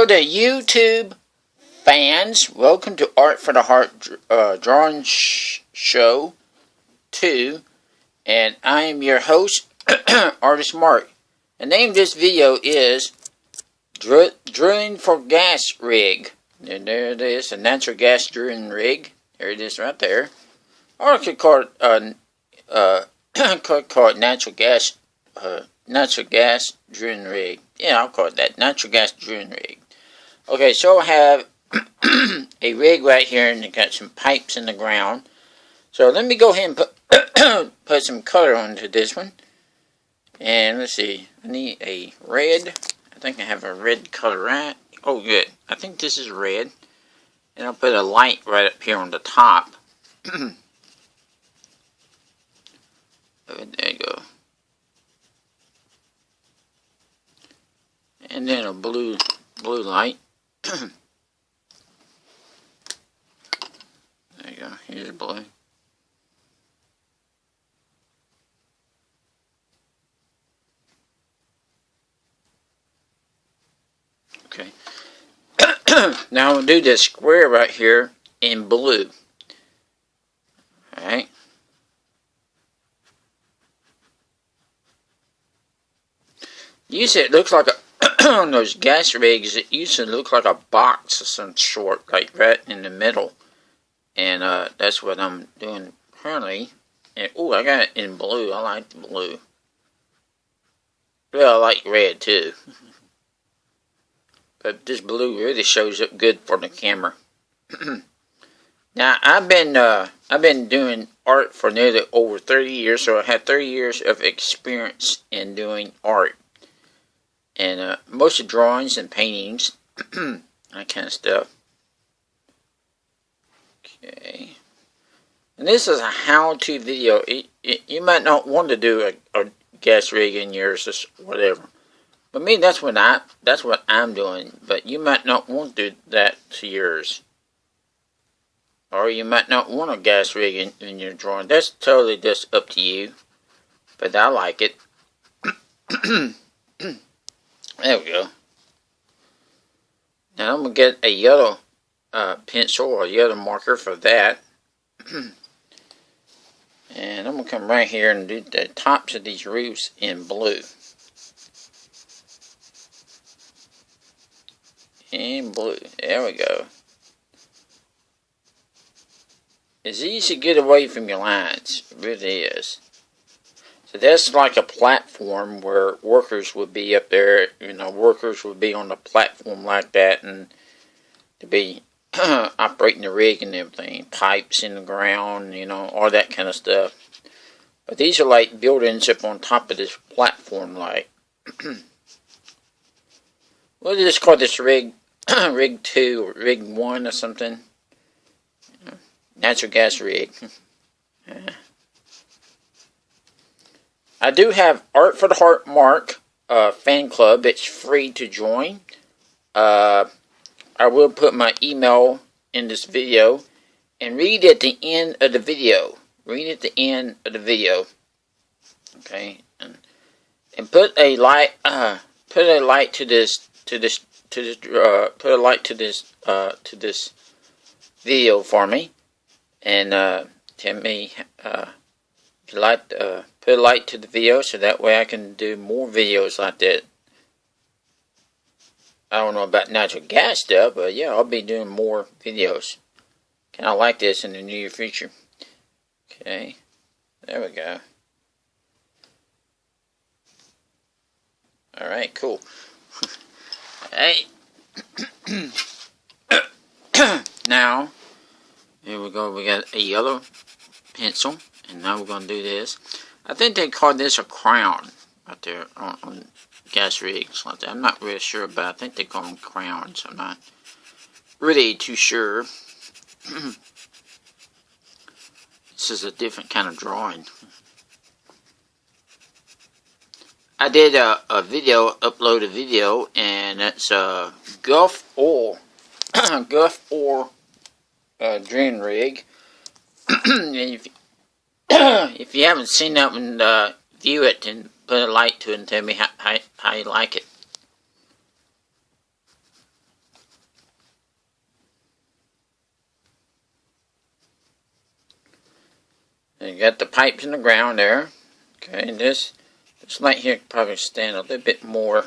Hello to YouTube fans. Welcome to Art for the Heart Drawing Show 2. And I am your host, Artist Mark. The name of this video is Drilling for Gas Rig. And there it is, a natural gas drilling rig. There it is right there. Or I could call it, natural gas drilling rig. Yeah, I'll call it that, natural gas drilling rig. Okay, so I have a rig right here, and it got some pipes in the ground. So let me go ahead and put some color onto this one. And let's see, I need a red. I think I have a red color, right? Oh, good. I think this is red. And I'll put a light right up here on the top. There you go. And then a blue light. There you go. Here's blue. Okay. Now I'm going to do this square right here in blue. Alright. Usually it looks like on those gas rigs, it usually looks like a box of some sort, like right in the middle. And that's what I'm doing currently. And oh, I got it in blue. I like the blue. Well, I like red too. But this blue really shows up good for the camera. Now I've been doing art for nearly over 30 years, so I have 30 years of experience in doing art. And most of drawings and paintings, that kind of stuff. Okay. And this is a how-to video. You might not want to do a gas rig in yours, or whatever. But me, that's what I'm doing. But you might not want to do that to yours. Or you might not want a gas rig in your drawing. That's totally just up to you. But I like it. There we go. Now I'm going to get a yellow pencil or a yellow marker for that. And I'm going to come right here and do the tops of these roofs in blue. In blue. There we go. It's easy to get away from your lines. It really is. So that's like a platform where workers would be up there. You know, workers would be on the platform like that, and to be operating the rig and everything. Pipes in the ground, you know, all that kind of stuff. But these are like buildings up on top of this platform, like. We'll just call this rig rig 2 or rig 1 or something. Natural gas rig. Yeah. I do have Art for the Heart Mark fan club. It's free to join. I will put my email in this video, and read at the end of the video. Read at the end of the video. Okay, and put a light. Put a light to this. Put a light to this video for me, and tell me put a light to the video, so that way I can do more videos like that. I don't know about natural gas stuff, but yeah, I'll be doing more videos. Kind of like this in the near future. Okay, there we go. Alright, cool. Alright. Now, here we go. We got a yellow pencil, and now we're going to do this. I think they call this a crown out there on gas rigs like that. I'm not really sure about it. I think they call them crowns. I'm not really too sure. This is a different kind of drawing. I did a video, upload a video, and it's a Gulf Oil drilling rig. And if you haven't seen that one, view it and put a light to it and tell me how you like it. you got the pipes in the ground there. Okay, and this light here could probably stand a little bit more,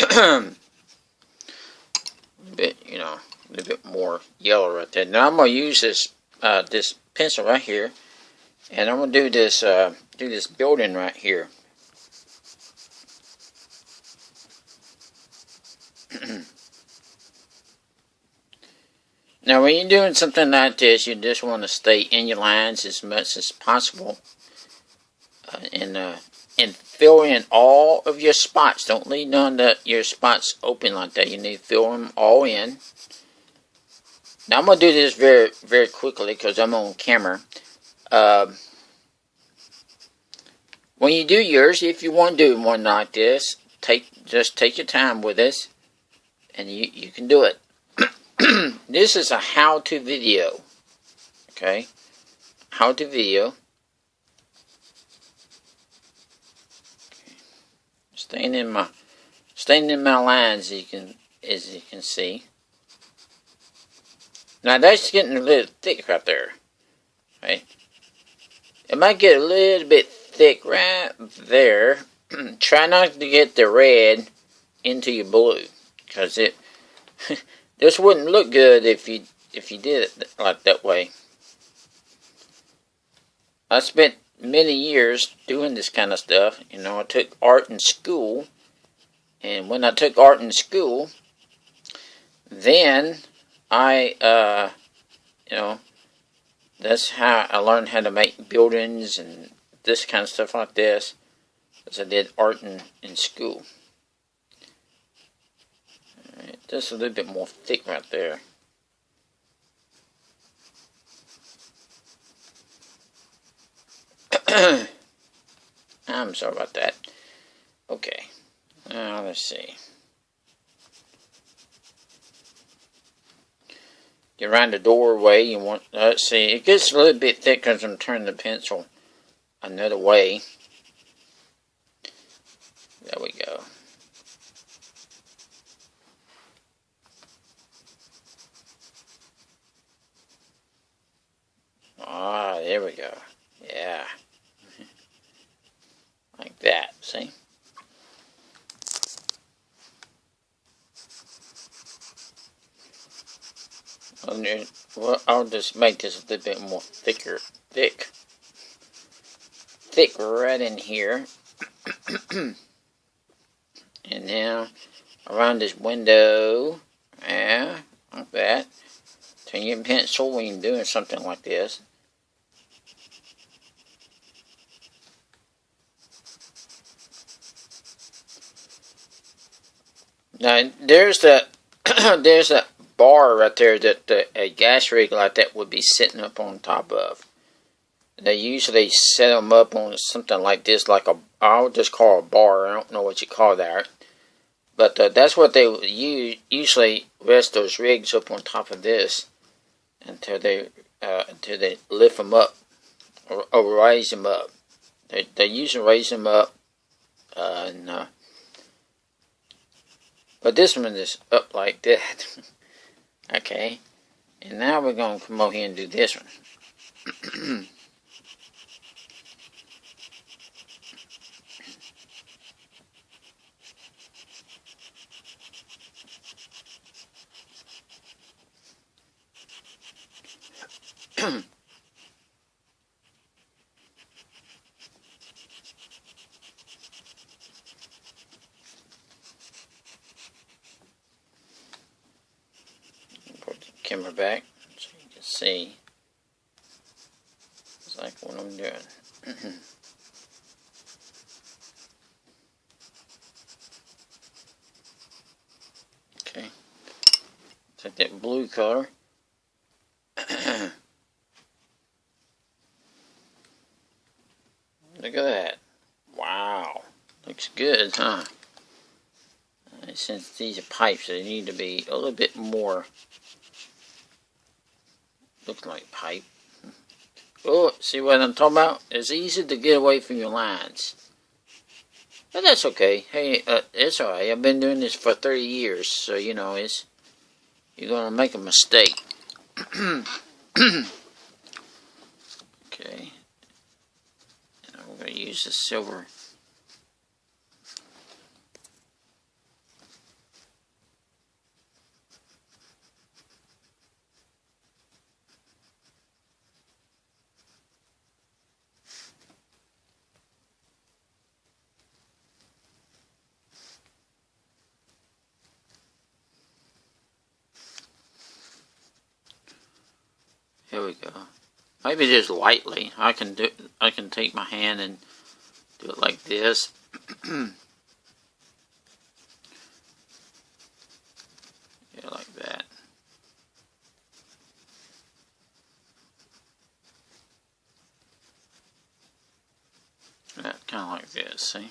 a little bit more yellow right there. Now I'm gonna use this this pencil right here, and I'm gonna do this building right here. Now, when you're doing something like this, you just want to stay in your lines as much as possible, and fill in all of your spots. Don't leave none of your spots open like that. You need to fill them all in. Now, I'm going to do this very, very quickly because I'm on camera. When you do yours, if you want to do one like this, just take your time with this, and you can do it. This is a how-to video. Okay, how-to video. Okay. Staying in my lines, as you can see. Now that's getting a little thick right there. Right, it might get a little bit thick right there. Try not to get the red into your blue, because it this wouldn't look good if you did it like that way. I spent many years doing this kind of stuff. You know, I took art in school, and when I took art in school, then I that's how I learned how to make buildings and this kind of stuff like this, because I did art in school. Alright, just a little bit more thick right there. I'm sorry about that. Okay, now let's see. Get around the doorway. You want, let's see, it gets a little bit thick because I'm turning the pencil another way. There we go. Ah, there we go. Yeah. Like that, see? Well, I'll just make this a little bit more thick right in here. And now around this window, yeah, like that. Turn your pencil when you're doing something like this. Now there's a bar right there that a gas rig like that would be sitting up on top of. They usually set them up on something like this, like I'll just call a bar. I don't know what you call that, but that's what they usually rest those rigs up on top of this until they lift them up or raise them up. They usually raise them up, but this one is up like that. Okay, and now we're going to come over here and do this one. Put the camera back so you can see exactly what I'm doing. Okay, take that blue color. Look at that. Wow. Looks good, huh? Since these are pipes, they need to be a little bit more. Looks like pipe. Oh, see what I'm talking about? It's easy to get away from your lines. But that's okay. Hey, it's alright. I've been doing this for 30 years, so you know, you're gonna make a mistake. Okay. I'm going to use the silver. Here we go. Maybe just lightly. I can take my hand and do it like this. Yeah, like that. Yeah, kind of like this, see?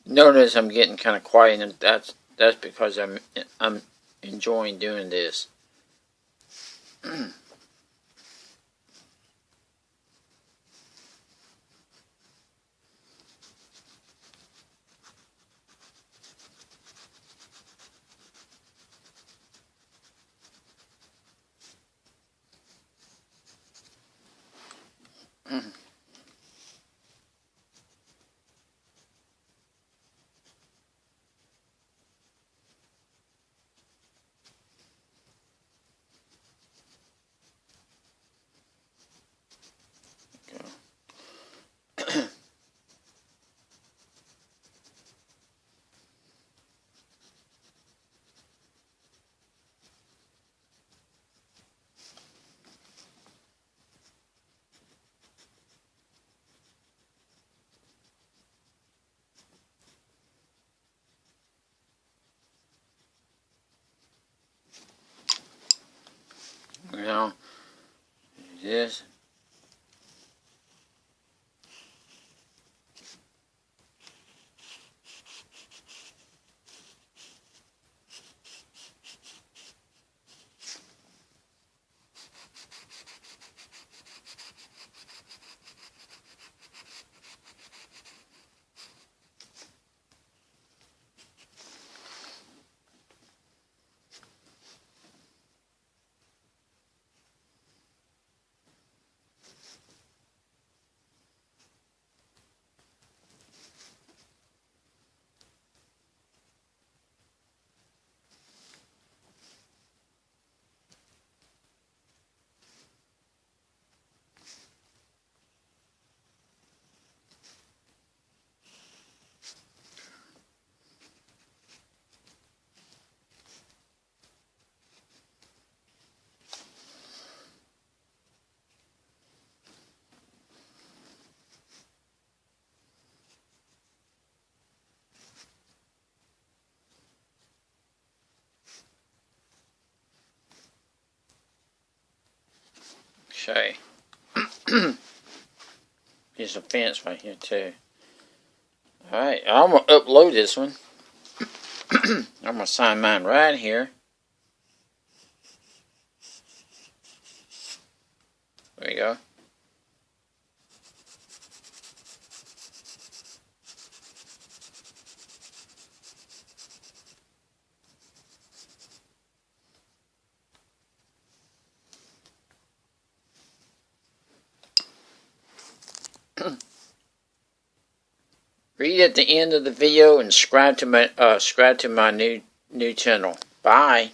Notice I'm getting kind of quiet, and that's because I'm enjoying doing this. Now, this. Okay. There's a fence right here too. Alright, I'm going to upload this one. I'm going to sign mine right here. There you go. Read at the end of the video and subscribe to my new channel. Bye.